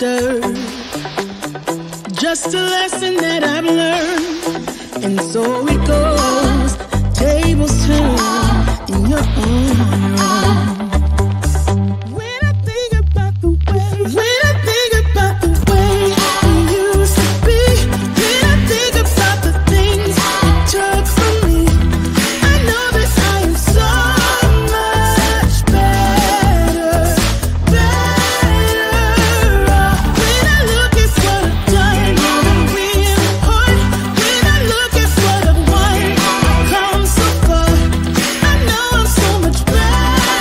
chapter. Just a lesson that I've learned, and so it goes. Tables turn in your own room. When I think about the way you used to be, when I think about the things you took from me, I know that I am so much better off. When I look at what I've done, I'm real hard. When I look at what I've won, I've come so far. I know I'm so much better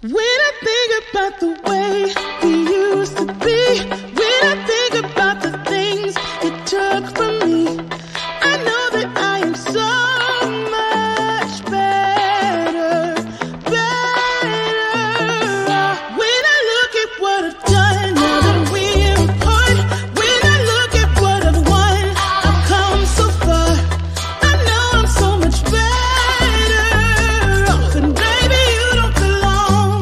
When I think about the way we used to be, when I think about the things you took from me, I know that I am so much better, better. When I look at what I've done, now that we're apart, when I look at what I've won, I've come so far. I know I'm so much better off, and baby, you don't belong.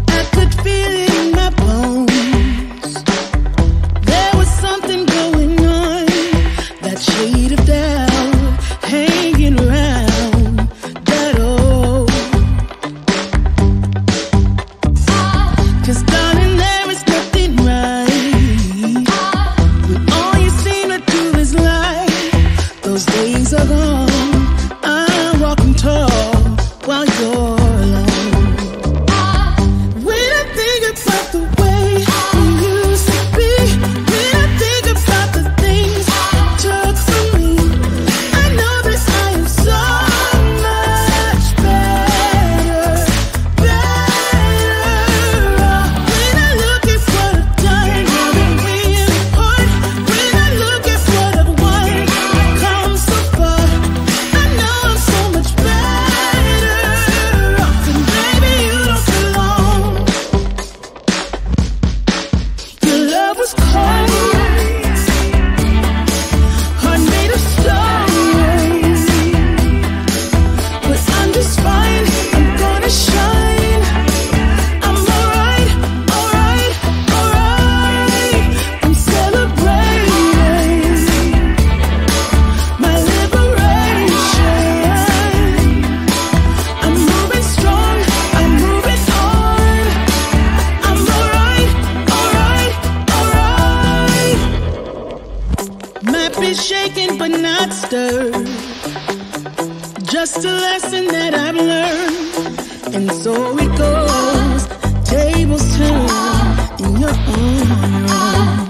I could feel it in my bones. There was something going on, that shade of doubt hanging around that old. 'Cause darling, there is nothing right when all you seem to do is lie. Those days are gone. I'm walking tall while you're alone. When I think about the way we used to be, when I think about the things you took from me, I know that I am so much better, better. When I look at what I've done, now that we're apart, when I look at what I've won, I've come so far. I know I'm so much better off, and baby, you don't belong. Your love was cold, heart made of stone, but I'm just fine. I'm gonna shine. I'm alright, alright, alright. I'm celebrating my liberation. I'm moving strong, I'm moving on. I'm alright, alright, alright. Might be shaken but not stirred. Just a lesson that I've learned. And so it goes. Tables turn and you're on your own.